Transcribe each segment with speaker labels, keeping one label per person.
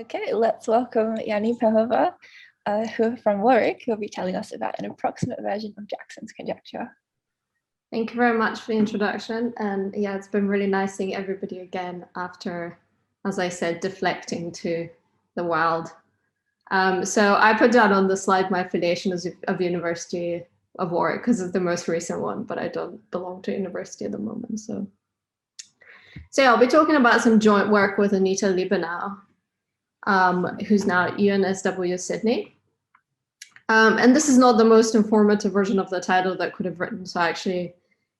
Speaker 1: Okay, let's welcome Yanitsa Pehova, from Warwick, who will be telling us about an approximate version of Jackson's conjecture.
Speaker 2: Thank you very much for the introduction. And yeah, it's been really nice seeing everybody again after, as I said, deflecting to the wild. So I put down on the slide my affiliation of University of Warwick because it's the most recent one, but I don't belong to university at the moment. So yeah, I'll be talking about some joint work with Anita Liebenau, who's now at UNSW Sydney. And this is not the most informative version of the title that I could have written. So actually,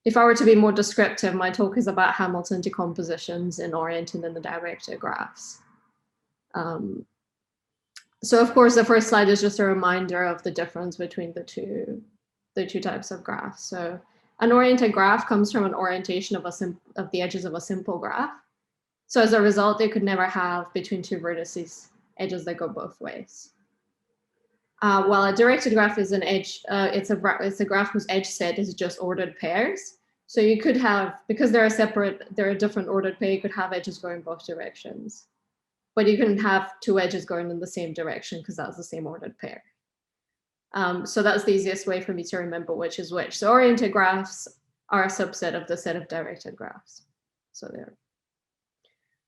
Speaker 2: if I were to be more descriptive, my talk is about Hamilton decompositions in oriented and the directed graphs. So of course, the first slide is just a reminder of the difference between the two types of graphs. So an oriented graph comes from an orientation of the edges of a simple graph. So as a result, they could never have between two vertices edges that go both ways. While a directed graph is an edge, it's a graph whose edge set is just ordered pairs. So you could have, because they're a different ordered pair, you could have edges going both directions. But you couldn't have two edges going in the same direction because that's the same ordered pair. So that's the easiest way for me to remember which is which. So oriented graphs are a subset of the set of directed graphs. So there.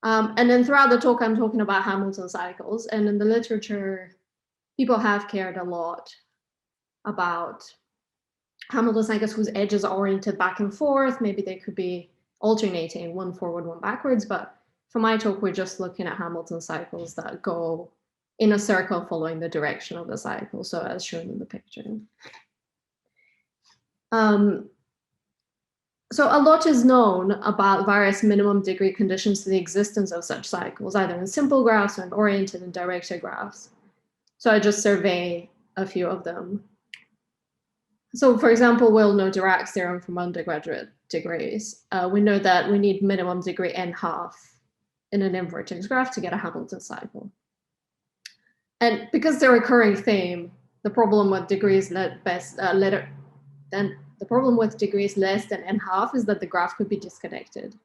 Speaker 2: And then throughout the talk, I'm talking about Hamilton cycles. And in the literature, people have cared a lot about Hamilton cycles whose edges are oriented back and forth. Maybe they could be alternating, one forward, one backwards. But for my talk, we're just looking at Hamilton cycles that go in a circle following the direction of the cycle, so as shown in the picture. So a lot is known about various minimum degree conditions to the existence of such cycles, either in simple graphs or in oriented and directed graphs. So I just survey a few of them. So for example, we'll know Dirac's theorem from undergraduate degrees. We know that we need minimum degree n½ in an invertex graph to get a Hamilton cycle. And because they're a recurring theme, the problem with degrees less than n½ is that the graph could be disconnected.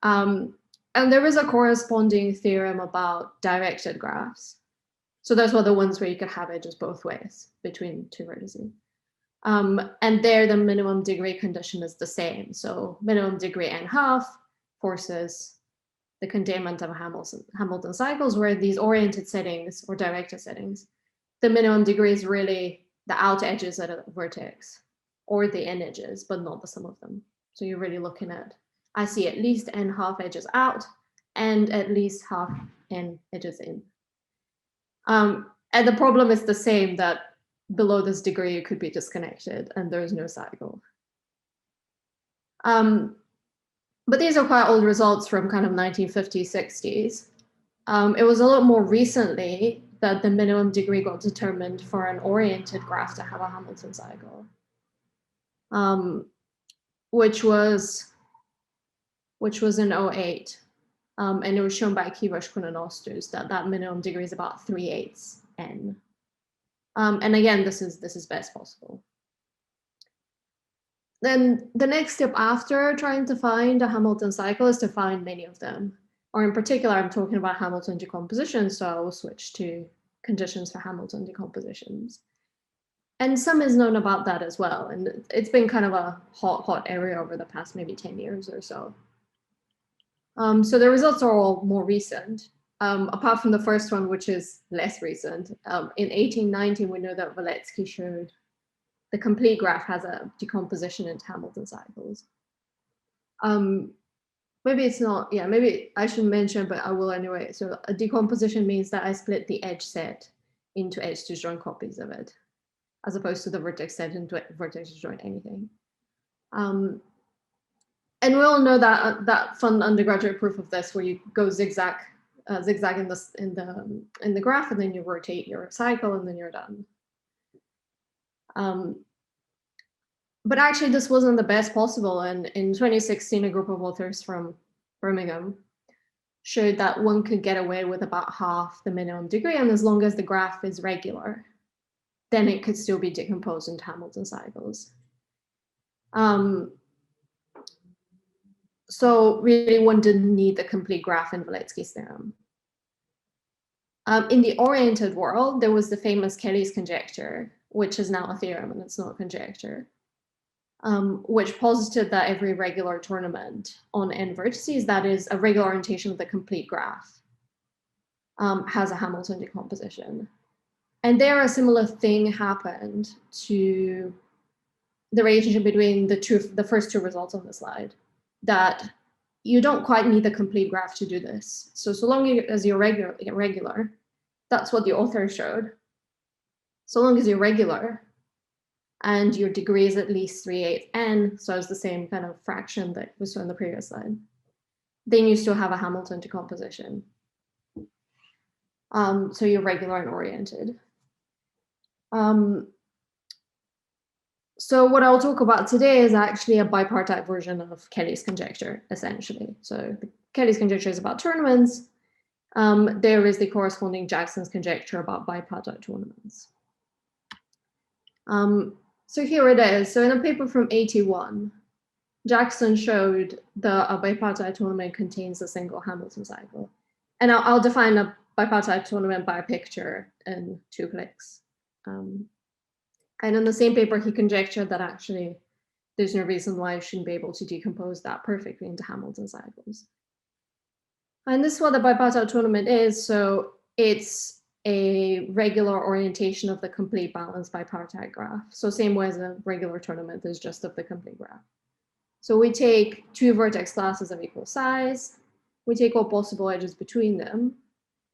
Speaker 2: And there is a corresponding theorem about directed graphs. So those were the ones where you could have edges both ways between two vertices. And there, the minimum degree condition is the same. So minimum degree n½ forces the containment of Hamilton cycles, where these oriented settings or directed settings, the minimum degree is really the out edges at a vertex or the in edges, but not the sum of them. So you're really looking at, I see at least n½ edges out and at least half n edges in. And the problem is the same, that below this degree, it could be disconnected and there is no cycle. But these are quite old results from kind of 1950s, 60s. It was a lot more recently that the minimum degree got determined for an oriented graph to have a Hamilton cycle, which was in 2008. And it was shown by Kivash Kunanostus that minimum degree is about 3/8 n. And again, this is best possible. Then the next step after trying to find a Hamilton cycle is to find many of them. Or in particular, I'm talking about Hamilton decomposition, so I will switch to conditions for Hamilton decompositions. And some is known about that as well. And it's been kind of a hot area over the past maybe 10 years or so. So the results are all more recent, apart from the first one, which is less recent. In 1890, we know that Valetsky showed the complete graph has a decomposition into Hamilton cycles. Maybe it's not, yeah, maybe I should mention, but I will anyway. So a decomposition means that I split the edge set into edge disjoint copies of it, as opposed to the vertex set into vertex disjoint anything. And we all know that fun undergraduate proof of this, where you go zigzag in the graph, and then you rotate your cycle, and then you're done. But actually, this wasn't the best possible. And in 2016, a group of authors from Birmingham showed that one could get away with about half the minimum degree, and as long as the graph is regular, then it could still be decomposed into Hamilton cycles. So really, one didn't need the complete graph in Valetsky's theorem. In the oriented world, there was the famous Kelly's conjecture, which is now a theorem and it's not a conjecture, which posited that every regular tournament on n vertices, that is a regular orientation of the complete graph, has a Hamilton decomposition. And there a similar thing happened to the relationship between the first two results on the slide, that you don't quite need the complete graph to do this. So long as you're regular, that's what the author showed. So long as you're regular and your degree is at least 3/8 n, so it's the same kind of fraction that we saw in the previous slide, then you still have a Hamilton decomposition. So you're regular and oriented. So what I'll talk about today is actually a bipartite version of Kelly's conjecture, essentially. So Kelly's conjecture is about tournaments. There is the corresponding Jackson's conjecture about bipartite tournaments. So here it is. So in a paper from 81, Jackson showed that a bipartite tournament contains a single Hamilton cycle. And I'll define a bipartite tournament by a picture in 2 clicks. And in the same paper, he conjectured that actually there's no reason why I shouldn't be able to decompose that perfectly into Hamilton cycles. And this is what the bipartite tournament is. So it's a regular orientation of the complete balanced bipartite graph. So same way as a regular tournament is just of the complete graph. So we take 2 vertex classes of equal size, we take all possible edges between them,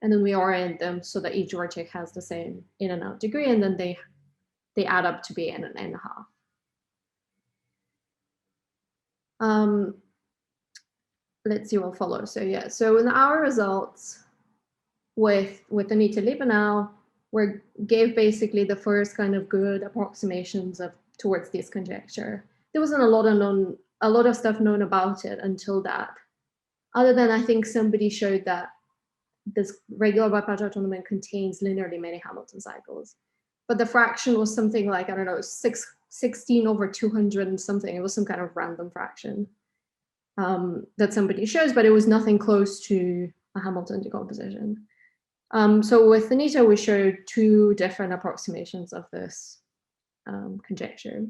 Speaker 2: and then we orient them so that each vertex has the same in and out degree, and then they add up to be n and n1/2. Let's see what follows. So yeah, so in our results with Anita Liebenau, we gave basically the first kind of good approximations towards this conjecture. There wasn't a lot of stuff known about it until that, other than I think somebody showed that this regular bipartite tournament contains linearly many Hamilton cycles. But the fraction was something like, I don't know, 16/200 and something. It was some kind of random fraction that somebody shows, but it was nothing close to a Hamilton decomposition. So with Anita, we showed 2 different approximations of this conjecture.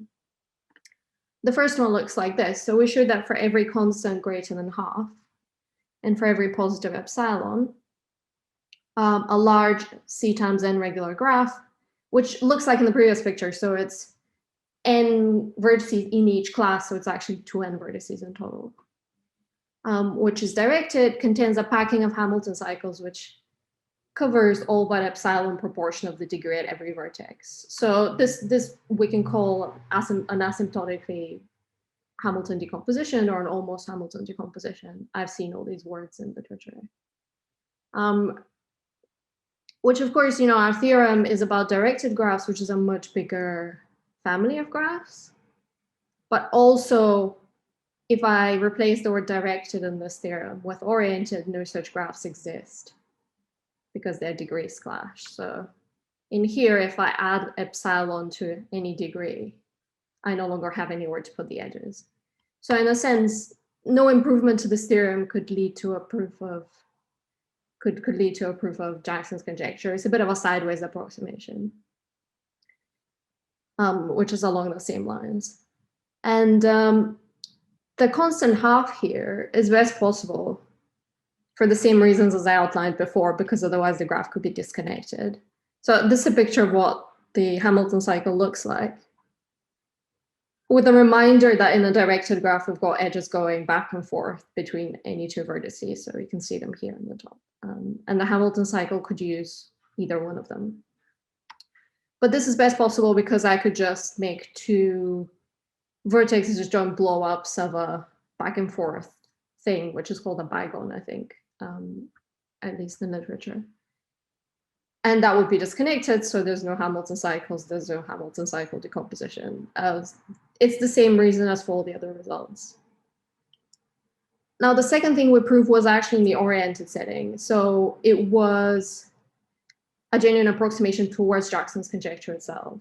Speaker 2: The first one looks like this. So we showed that for every constant greater than half, and for every positive epsilon, a large C times n regular graph, which looks like in the previous picture. So it's n vertices in each class, so it's actually 2n vertices in total, which is directed, contains a packing of Hamilton cycles, which covers all but epsilon proportion of the degree at every vertex. So this we can call an asymptotically Hamilton decomposition or an almost Hamilton decomposition. I've seen all these words in literature. Which of course, you know, our theorem is about directed graphs, which is a much bigger family of graphs. But also, if I replace the word directed in this theorem with oriented, no such graphs exist because their degrees clash. So in here, if I add epsilon to any degree, I no longer have anywhere to put the edges. So in a sense, no improvement to this theorem could lead to a proof of could lead to a proof of Jackson's conjecture. It's a bit of a sideways approximation, which is along the same lines. And the constant half here is best possible for the same reasons as I outlined before, because otherwise the graph could be disconnected. So this is a picture of what the Hamilton cycle looks like, with a reminder that in a directed graph, we've got edges going back and forth between any 2 vertices. So you can see them here in the top. And the Hamilton cycle could use either one of them. But this is best possible because I could just make 2 vertexes just join blow-ups of a back and forth thing, which is called a bygone, I think, at least in literature. And that would be disconnected, so there's no Hamilton cycles, there's no Hamilton cycle decomposition. It's the same reason as for all the other results. Now, the second thing we proved was actually in the oriented setting. So it was a genuine approximation towards Jackson's conjecture itself.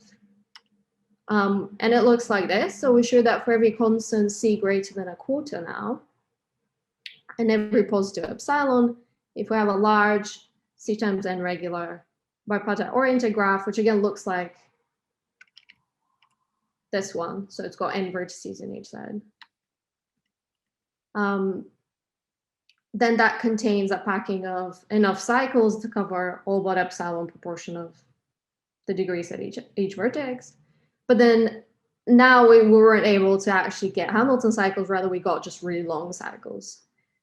Speaker 2: And it looks like this. So we show that for every constant C greater than 1/4 now, and every positive epsilon, if we have a large C times n regular bipartite oriented graph, which again looks like this one. So it's got n vertices in each side. Then that contains a packing of enough cycles to cover all but epsilon proportion of the degrees at each vertex. But then now we weren't able to actually get Hamilton cycles, rather we got just really long cycles.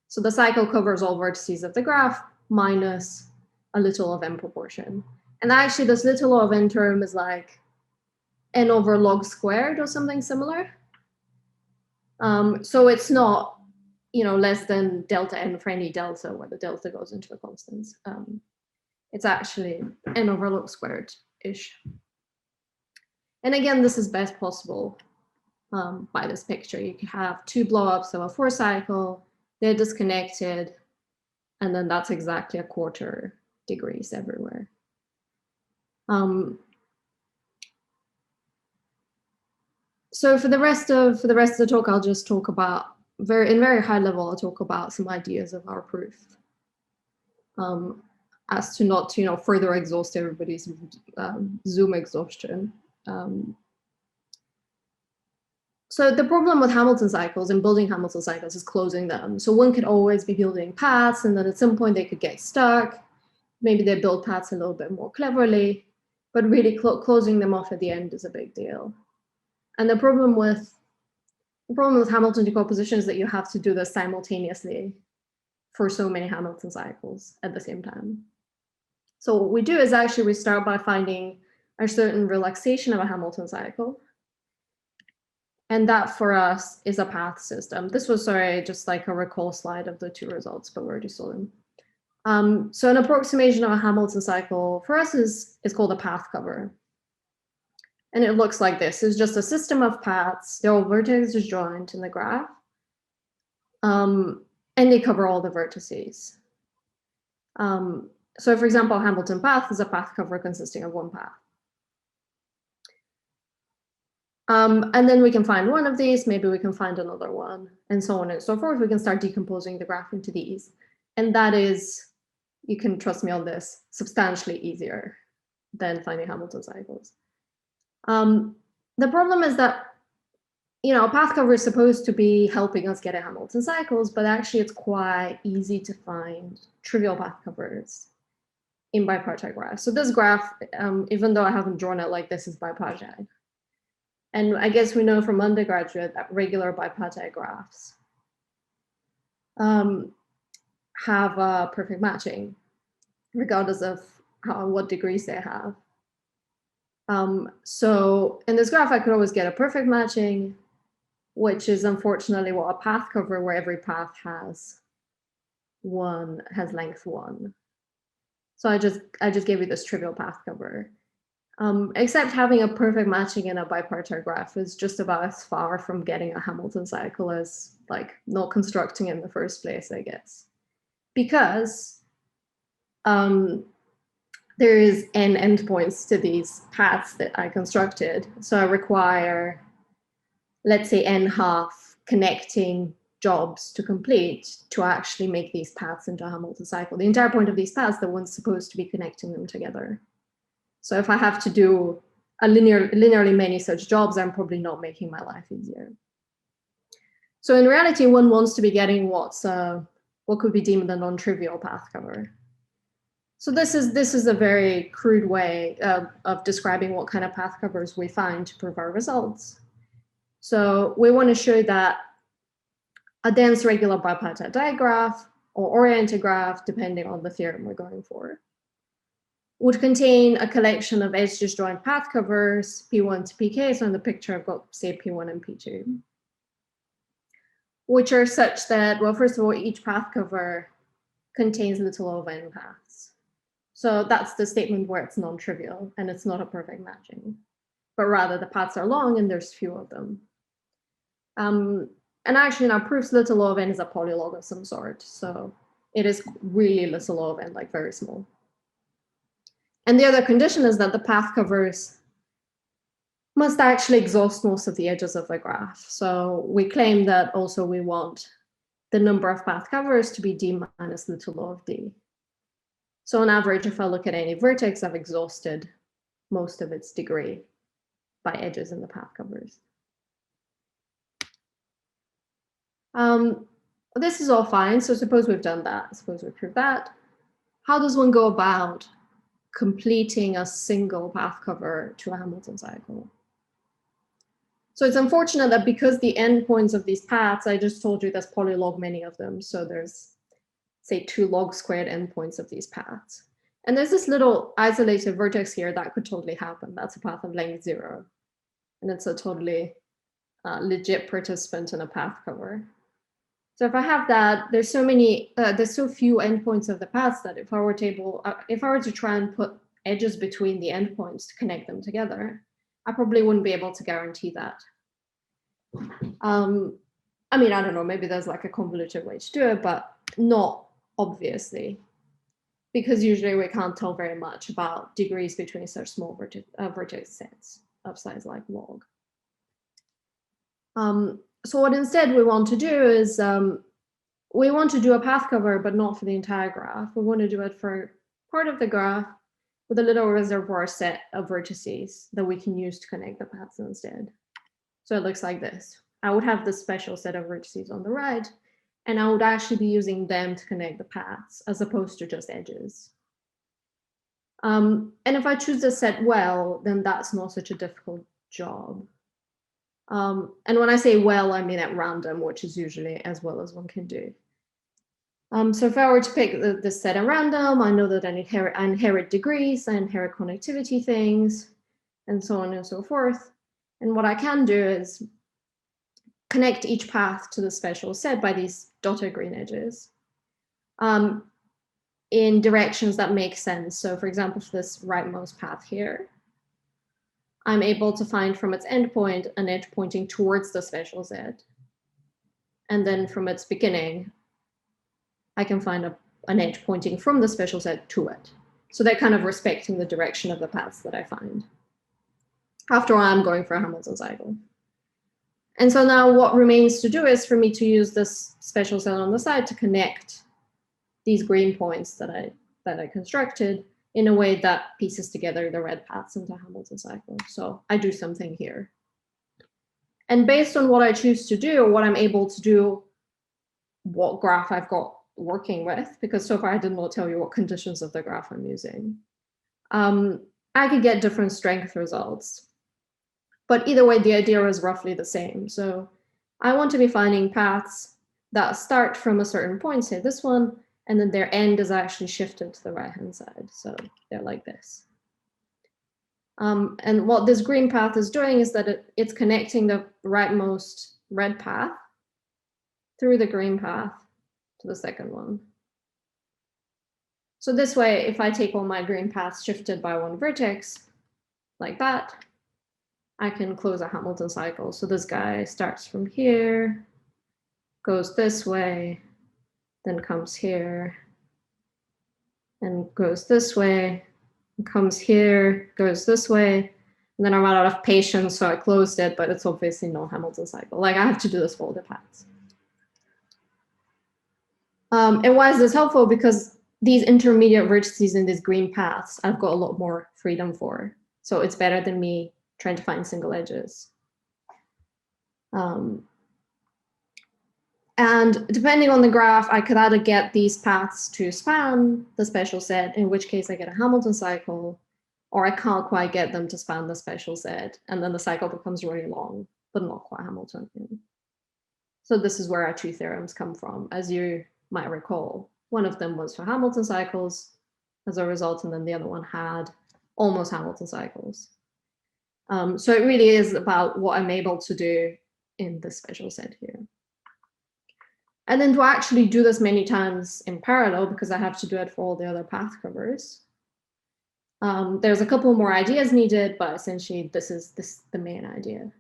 Speaker 2: So the cycle covers all vertices of the graph minus a little of n proportion. And actually this little of n term is like n over log squared or something similar. So it's not, less than delta n for any delta where the delta goes into the constants. It's actually n over log squared-ish. And again, this is best possible by this picture. You can have two blowups of a 4 cycle, they're disconnected, and then that's exactly a quarter degrees everywhere. So for the rest of the talk, I'll just talk about in very high level. I'll talk about some ideas of our proof, as to not to further exhaust everybody's Zoom exhaustion. So the problem with Hamilton cycles and building Hamilton cycles is closing them. So one could always be building paths, and then at some point they could get stuck. Maybe they build paths a little bit more cleverly, but really closing them off at the end is a big deal. And the problem with Hamilton decomposition is that you have to do this simultaneously for so many Hamilton cycles at the same time. So what we do is actually we start by finding a certain relaxation of a Hamilton cycle. And that for us is a path system. This was, sorry, just like a recall slide of the two results, but we already saw them. So an approximation of a Hamilton cycle for us is called a path cover. And it looks like this. It's just a system of paths. They're all vertex disjoint in the graph. And they cover all the vertices. So for example, a Hamilton path is a path cover consisting of one path. And then we can find one of these, maybe we can find another one, and so on and so forth. We can start decomposing the graph into these. And that is, you can trust me on this, substantially easier than finding Hamilton cycles. The problem is that, a path cover is supposed to be helping us get a Hamilton cycles, but actually it's quite easy to find trivial path covers in bipartite graphs. So this graph, even though I haven't drawn it like this, is bipartite. And I guess we know from undergraduate that regular bipartite graphs have a perfect matching, regardless of what degrees they have. So in this graph, I could always get a perfect matching, which is unfortunately what a path cover where every path has length 1. So I just gave you this trivial path cover. Except having a perfect matching in a bipartite graph is just about as far from getting a Hamilton cycle as like not constructing in the first place, I guess. Because there is n endpoints to these paths that I constructed. So I require, let's say, n½ connecting jobs to complete to actually make these paths into a Hamilton cycle. The entire point of these paths, the one's supposed to be connecting them together. So if I have to do a linearly many such jobs, I'm probably not making my life easier. So in reality, one wants to be getting what could be deemed a non-trivial path cover. So this is a very crude way of describing what kind of path covers we find to prove our results. So we want to show that a dense regular bipartite digraph or oriented graph, depending on the theorem we're going for, would contain a collection of edge disjoint path covers, P1 to Pk. So in the picture, I've got, say, P1 and P2, which are such that, well, first of all, each path cover contains little over n paths. So that's the statement where it's non-trivial and it's not a perfect matching, but rather the paths are long and there's few of them. And actually in our proofs, little of n is a polylog of some sort. So it is really little of n, like very small. And the other condition is that the path covers must actually exhaust most of the edges of the graph. So we claim that also we want the number of path covers to be d minus little of d. So on average, if I look at any vertex, I've exhausted most of its degree by edges in the path covers. This is all fine. So suppose we've done that. Suppose we proved that. How does one go about completing a single path cover to a Hamilton cycle? So it's unfortunate that because the endpoints of these paths, I just told you there's polylog many of them. So there's, say, 2 log squared endpoints of these paths. And there's this little isolated vertex here that could totally happen. That's a path of length 0. And it's a totally legit participant in a path cover. So if I have that, there's so few endpoints of the paths that if I were to try and put edges between the endpoints to connect them together, I probably wouldn't be able to guarantee that. I mean, I don't know, maybe there's like a convoluted way to do it, but not obviously, because usually we can't tell very much about degrees between such small vertex sets of size like log. So what instead we want to do is we want to do a path cover, but not for the entire graph. We want to do it for part of the graph with a little reservoir set of vertices that we can use to connect the paths instead. So it looks like this. I would have this special set of vertices on the right, and I would actually be using them to connect the paths as opposed to just edges. And if I choose the set well, then that's not such a difficult job. And when I say well, I mean at random, which is usually as well as one can do. So if I were to pick this set at random, I know that I inherit degrees, I inherit connectivity things, and so on and so forth. And what I can do is connect each path to the special set by these dotted green edges in directions that make sense. So for example, for this rightmost path here, I'm able to find from its endpoint an edge pointing towards the special set. And then from its beginning, I can find an edge pointing from the special set to it. So they're kind of respecting the direction of the paths that I find. After all, I'm going for a Hamilton cycle. And so now what remains to do is for me to use this special set on the side to connect these green points that I constructed in a way that pieces together the red paths into a Hamilton cycle. So I do something here. And based on what I choose to do, what I'm able to do, what graph I've got working with, because so far I did not tell you what conditions of the graph I'm using, I could get different strength results. But either way, the idea is roughly the same. So I want to be finding paths that start from a certain point, say this one, and then their end is actually shifted to the right-hand side. So they're like this. And what this green path is doing is that it's connecting the rightmost red path through the green path to the second one. So this way, if I take all my green paths shifted by one vertex, like that, I can close a Hamilton cycle. So this guy starts from here, goes this way, then comes here, and goes this way, and comes here, goes this way, and then I ran out of patience, so I closed it, but it's obviously no Hamilton cycle. Like I have to do this for all the paths. And why is this helpful? Because these intermediate vertices in these green paths, I've got a lot more freedom for. So it's better than me trying to find single edges. And depending on the graph, I could either get these paths to span the special set, in which case I get a Hamilton cycle, or I can't quite get them to span the special set, and then the cycle becomes really long, but not quite Hamiltonian. So this is where our 2 theorems come from. As you might recall, one of them was for Hamilton cycles as a result, and then the other one had almost Hamilton cycles. So it really is about what I'm able to do in this special set here. And then to actually do this many times in parallel, because I have to do it for all the other path covers, there's a couple more ideas needed, but essentially this is the main idea.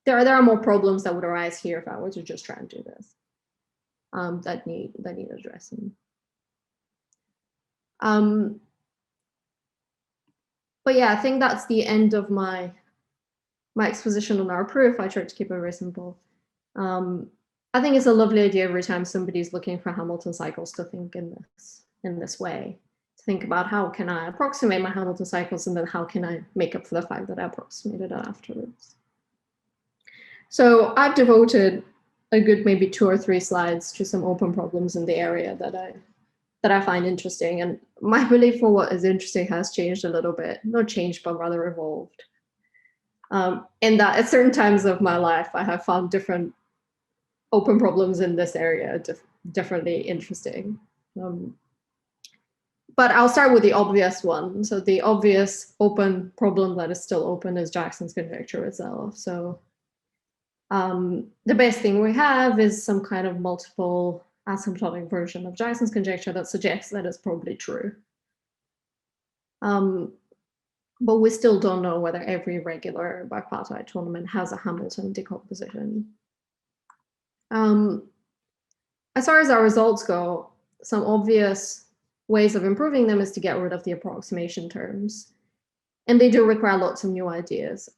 Speaker 2: There are more problems that would arise here if I were to just try and do this that need addressing. But yeah, I think that's the end of my exposition on our proof. I tried to keep it very simple. I think it's a lovely idea every time somebody's looking for Hamilton cycles to think in this way, to think about how can I approximate my Hamilton cycles, and then how can I make up for the fact that I approximated it afterwards. So I've devoted a good maybe 2 or 3 slides to some open problems in the area that I find interesting. And my belief for what is interesting has changed a little bit. Not changed, but rather evolved. In that at certain times of my life, I have found different open problems in this area differently interesting. But I'll start with the obvious one. So the obvious open problem that is still open is Jackson's conjecture itself. So the best thing we have is some kind of multiple asymptotic version of Jackson's conjecture that suggests that it's probably true. But we still don't know whether every regular bipartite tournament has a Hamilton decomposition. As far as our results go, some obvious ways of improving them is to get rid of the approximation terms. And they do require lots of new ideas.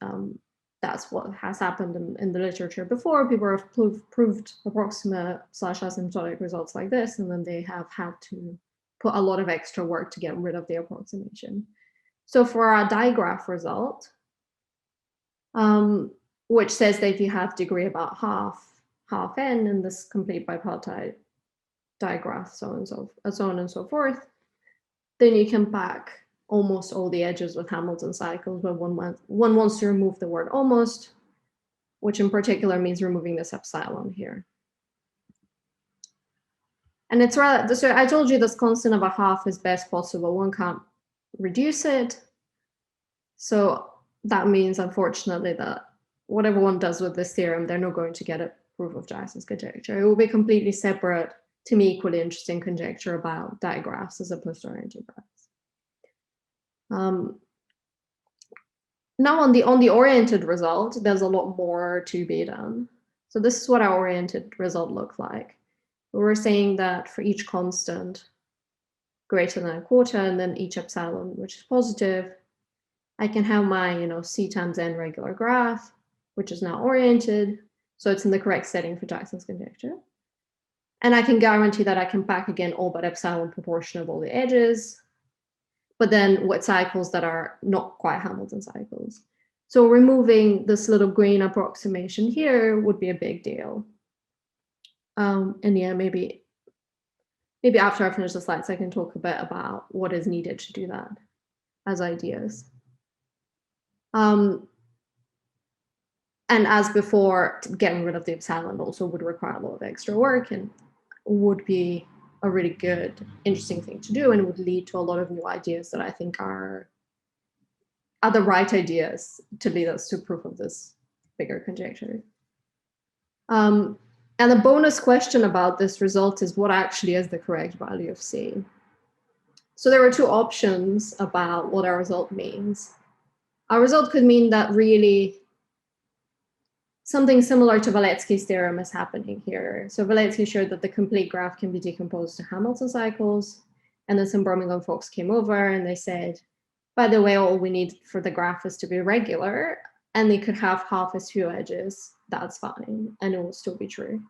Speaker 2: That's what has happened in the literature before. People have proved approximate/asymptotic results like this, and then they have had to put a lot of extra work to get rid of the approximation. So for our digraph result, which says that if you have degree about half n in this complete bipartite digraph, so on and so forth, then you can pack almost all the edges with Hamilton cycles, but one wants to remove the word almost, which in particular means removing this epsilon here. And it's rather, so I told you this constant of a half is best possible. One can't reduce it. So that means, unfortunately, that whatever one does with this theorem, they're not going to get a proof of Jackson's conjecture. It will be completely separate, to me, equally interesting conjecture about digraphs as opposed to oriented graphs. Now on the oriented result, there's a lot more to be done. So this is what our oriented result looks like. We're saying that for each constant greater than a quarter, and then each epsilon, which is positive, I can have my C times n regular graph, which is now oriented. So it's in the correct setting for Jackson's conjecture. And I can guarantee that I can pack again all but epsilon proportion of all the edges, but then with cycles that are not quite Hamilton cycles. So removing this little green approximation here would be a big deal. And yeah, maybe after I finish the slides, I can talk a bit about what is needed to do that as ideas. And as before, getting rid of the epsilon also would require a lot of extra work and would be a really good, interesting thing to do, and would lead to a lot of new ideas that I think are the right ideas to lead us to proof of this bigger conjecture. And the bonus question about this result is what actually is the correct value of C? So there are 2 options about what our result means. Our result could mean that really something similar to Valetsky's theorem is happening here. So Valetsky showed that the complete graph can be decomposed to Hamilton cycles, and then some Birmingham folks came over and they said, by the way, all we need for the graph is to be regular, and they could have half as few edges. That's fine, and it will still be true.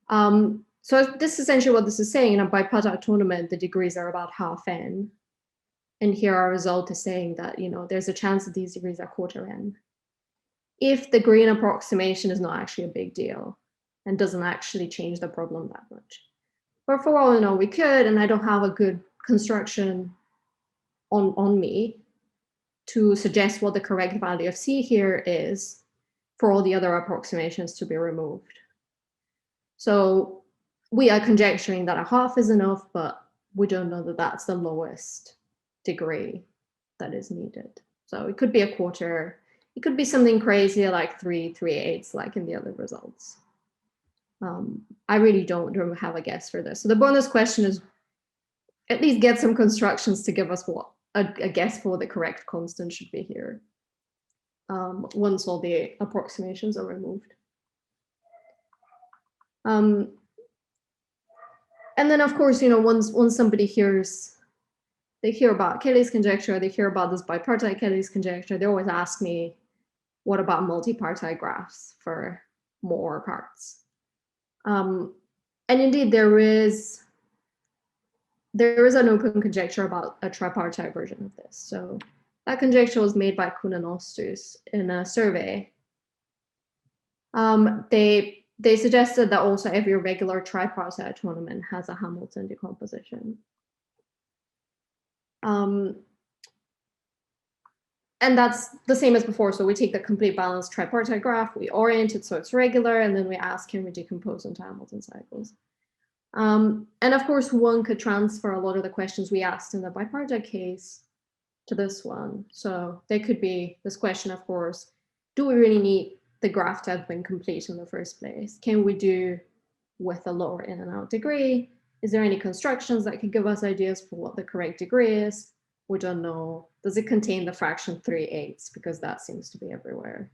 Speaker 2: So this is essentially what this is saying. In a bipartite tournament, the degrees are about half n. And here our result is saying that there's a chance that these degrees are quarter n. If the green approximation is not actually a big deal and doesn't actually change the problem that much. But for all we know, we could, and I don't have a good construction on me to suggest what the correct value of C here is for all the other approximations to be removed. So we are conjecturing that a half is enough, but we don't know that that's the lowest degree that is needed. So it could be a quarter. It could be something crazy like 3/8 like in the other results. I really don't have a guess for this. So the bonus question is at least get some constructions to give us what a guess for what the correct constant should be here once all the approximations are removed. And then of course, once somebody they hear about Cayley's conjecture, they hear about this bipartite Cayley's conjecture, they always ask me, what about multipartite graphs for more parts? And indeed, there there is an open conjecture about a tripartite version of this. So that conjecture was made by Kuhn and Ostus in a survey. They suggested that also every regular tripartite tournament has a Hamilton decomposition. And that's the same as before. So we take the complete balanced tripartite graph, we orient it so it's regular, and then we ask, can we decompose into Hamilton cycles? And of course, one could transfer a lot of the questions we asked in the bipartite case to this one. So there could be this question, of course, do we really need the graph to have been complete in the first place? Can we do with a lower in and out degree? Is there any constructions that could give us ideas for what the correct degree is? We don't know. Does it contain the fraction 3/8? Because that seems to be everywhere.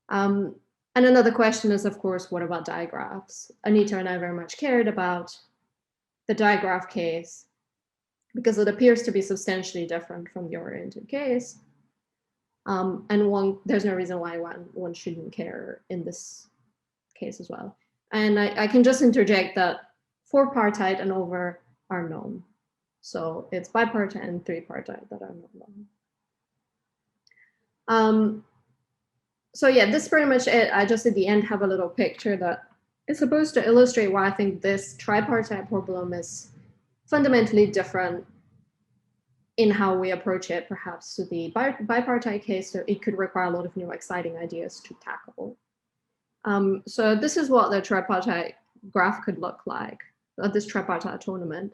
Speaker 2: And another question is, of course, what about digraphs? Anita and I very much cared about the digraph case because it appears to be substantially different from the oriented case. And there's no reason why one shouldn't care in this case as well. And I can just interject that 4-partite and over are known. So it's bipartite and 3-partite that are not known. So yeah, this is pretty much it. I just at the end have a little picture that is supposed to illustrate why I think this tripartite problem is fundamentally different in how we approach it, perhaps to the bipartite case. So it could require a lot of new exciting ideas to tackle. So this is what the tripartite graph could look like, this tripartite tournament.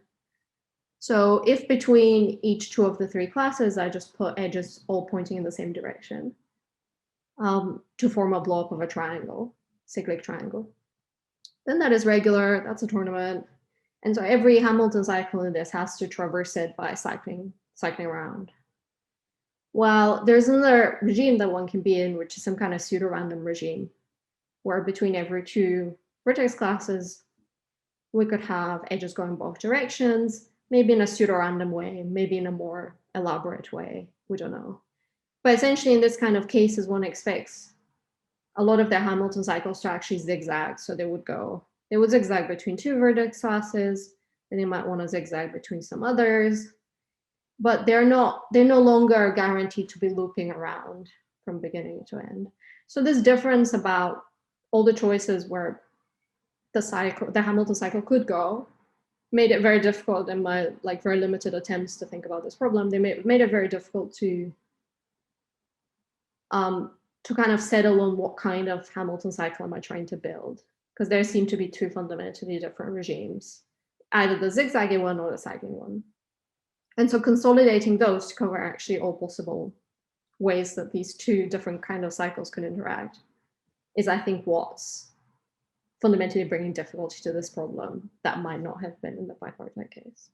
Speaker 2: So if between each two of the 3 classes, I just put edges all pointing in the same direction to form a blow up of a triangle, cyclic triangle, then that is regular, that's a tournament. And so every Hamilton cycle in this has to traverse it by cycling around. Well, there's another regime that one can be in, which is some kind of pseudo-random regime, where between every 2 vertex classes, we could have edges going both directions, maybe in a pseudo-random way, maybe in a more elaborate way, we don't know. But essentially in this kind of cases, one expects a lot of their Hamilton cycles to actually zigzag. So they would zigzag between 2 vertex classes, then they might want to zigzag between some others, but they're no longer guaranteed to be looping around from beginning to end. So this difference about all the choices where the Hamilton cycle could go made it very difficult in my very limited attempts to think about this problem. They made it very difficult to kind of settle on what kind of Hamilton cycle am I trying to build, because there seem to be 2 fundamentally different regimes, either the zigzagging one or the cycling one. And so consolidating those to cover actually all possible ways that these 2 different kind of cycles could interact is, I think, what's fundamentally bringing difficulty to this problem that might not have been in the bipartite case.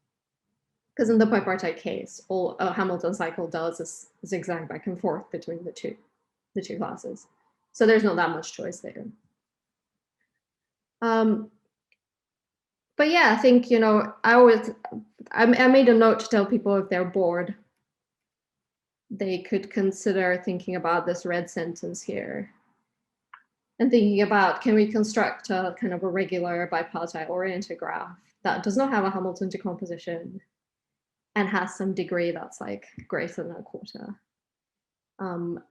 Speaker 2: Because in the bipartite case, all a Hamilton cycle does is zigzag back and forth between the two classes. So there's not that much choice there. But yeah, I think, I made a note to tell people if they're bored, they could consider thinking about this red sentence here and thinking about, can we construct a kind of a regular bipartite oriented graph that does not have a Hamilton decomposition and has some degree that's greater than 1/4?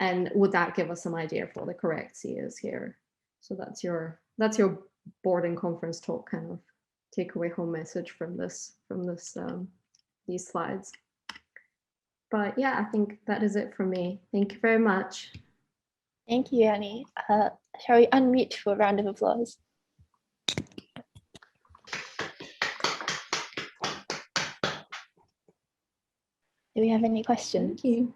Speaker 2: And would that give us some idea for the correct C is here? So that's your board and conference talk kind of takeaway home message from these slides. But yeah, I think that is it from me. Thank you very much.
Speaker 1: Thank you, Annie. Shall we unmute for a round of applause? Do we have any questions?
Speaker 2: Thank you.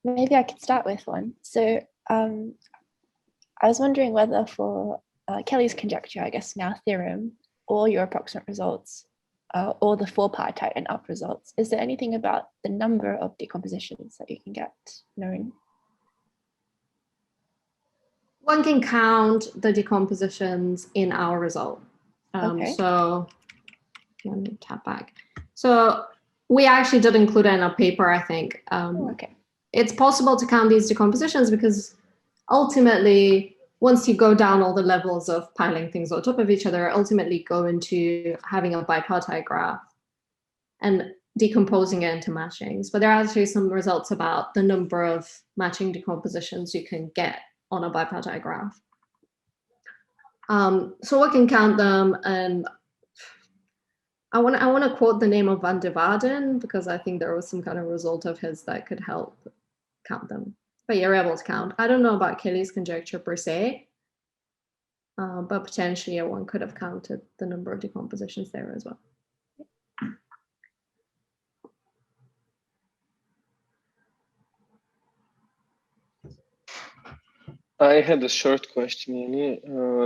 Speaker 1: Maybe I could start with one. So I was wondering whether for Kelly's conjecture, I guess now theorem, or your approximate results, or the 4-partite and up results, is there anything about the number of decompositions that you can get known?
Speaker 2: One can count the decompositions in our result.
Speaker 1: Okay.
Speaker 2: So let me tap back. So we actually did include it in a paper, I think.
Speaker 1: Okay.
Speaker 2: It's possible to count these decompositions because ultimately once you go down all the levels of piling things on top of each other, ultimately go into having a bipartite graph and decomposing it into matchings. But there are actually some results about the number of matching decompositions you can get on a bipartite graph. So we can count them, and I want to quote the name of Van de Waarden because I think there was some kind of result of his that could help count them. But you're able to count. I don't know about Kelly's conjecture per se, but potentially one could have counted the number of decompositions there as well.
Speaker 3: I had a short question, Yanni.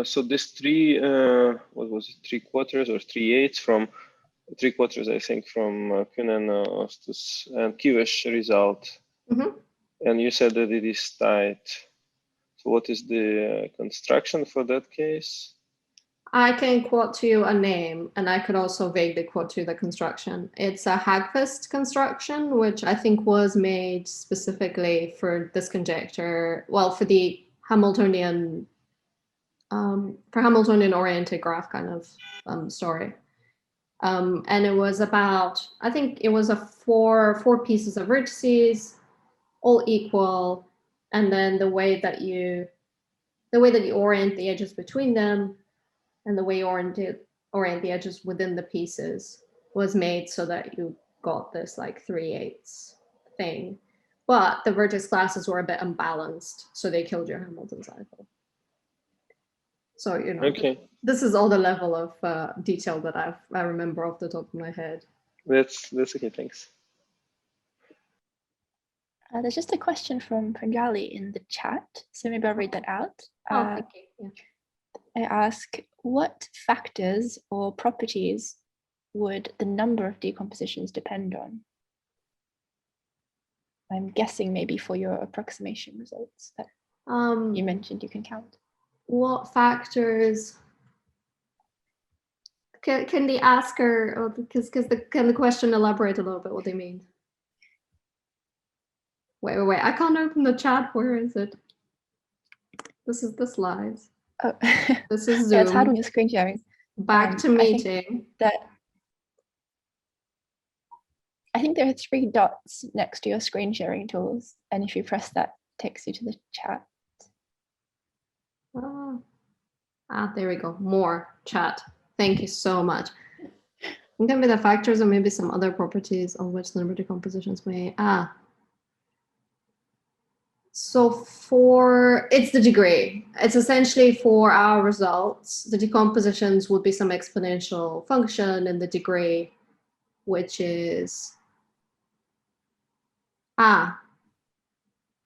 Speaker 3: So this what was it, 3/4 or 3/8 from 3/4, I think, from Kuhn Ostus and Kivesh result.
Speaker 2: Mm-hmm.
Speaker 3: And you said that it is tight. So what is the construction for that case?
Speaker 2: I can quote to you a name, and I could also vaguely quote to you the construction. It's a Hagfist construction, which I think was made specifically for this conjecture, well, for the Hamiltonian, for Hamiltonian-oriented graph kind of story. And it was about, I think it was four pieces of vertices, all equal, and then the way that you orient the edges between them and the way you orient the edges within the pieces was made so that you got this like 3/8 thing. But the vertex classes were a bit unbalanced, so they killed your Hamilton cycle. So, you know,
Speaker 3: okay.
Speaker 2: This is all the level of detail that I remember off the top of my head.
Speaker 3: That's okay, thanks.
Speaker 1: There's just a question from Panjali in the chat, so maybe I'll read that out.
Speaker 2: Thank you. Yeah.
Speaker 1: I ask, what factors or properties would the number of decompositions depend on? I'm guessing maybe for your approximation results that you mentioned you can count.
Speaker 2: What factors? Can the asker, can the question elaborate a little bit what they mean? Wait, I can't open the chat. Where is it? This is the slides.
Speaker 1: Oh,
Speaker 2: this is Zoom.
Speaker 1: Yeah, it's hard when you're screen sharing.
Speaker 2: Back to meeting.
Speaker 1: I think there are 3 dots next to your screen sharing tools, and if you press that, it takes you to the chat.
Speaker 2: There we go. More chat. Thank you so much. It can be the factors or maybe some other properties on which the number of decompositions may. So it's the degree. It's essentially for our results, the decompositions would be some exponential function in the degree, which is, oh,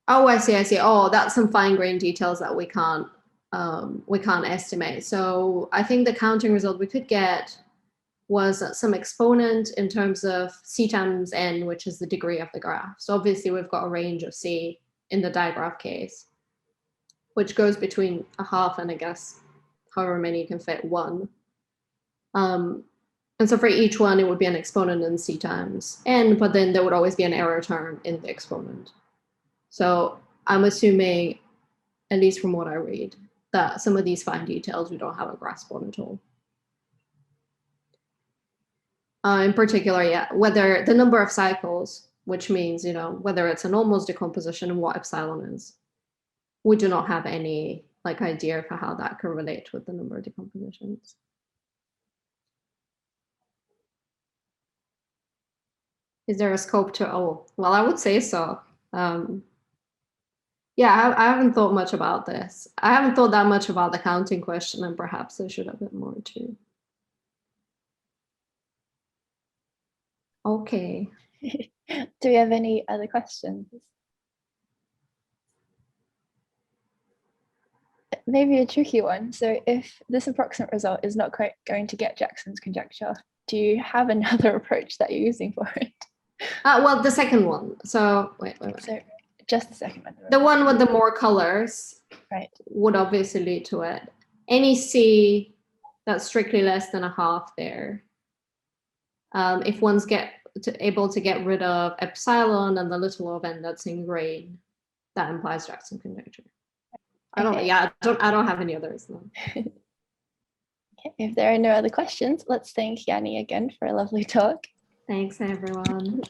Speaker 2: I see. Oh, that's some fine-grained details that we can't estimate. So I think the counting result we could get was some exponent in terms of c times n, which is the degree of the graph. So obviously we've got a range of c in the digraph case, which goes between a half and I guess however many you can fit 1. And so for each one, it would be an exponent in c times n, but then there would always be an error term in the exponent. So I'm assuming, at least from what I read, that some of these fine details we don't have a grasp on at all. In particular, yeah, whether the number of cycles, which means, you know, whether it's an almost decomposition and what epsilon is. We do not have any idea for how that can relate with the number of decompositions. Is there a scope to, well, I would say so. Yeah, I haven't thought much about this. I haven't thought that much about the counting question, and perhaps I should have a bit more too. Okay.
Speaker 1: Do we have any other questions? Maybe a tricky one. So if this approximate result is not quite going to get Jackson's conjecture, do you have another approach that you're using for it?
Speaker 2: Well, the second one. So wait.
Speaker 1: So just the second one.
Speaker 2: The one with the more colors,
Speaker 1: right,
Speaker 2: would obviously lead to it. Any C that's strictly less than a half there. If one's able to get rid of epsilon and the little of n that's in green, that implies Jackson conjecture. I don't.
Speaker 1: Okay.
Speaker 2: Yeah, I don't have any others. No.
Speaker 1: Okay, if there are no other questions, let's thank Yanni again for a lovely talk.
Speaker 2: Thanks, everyone.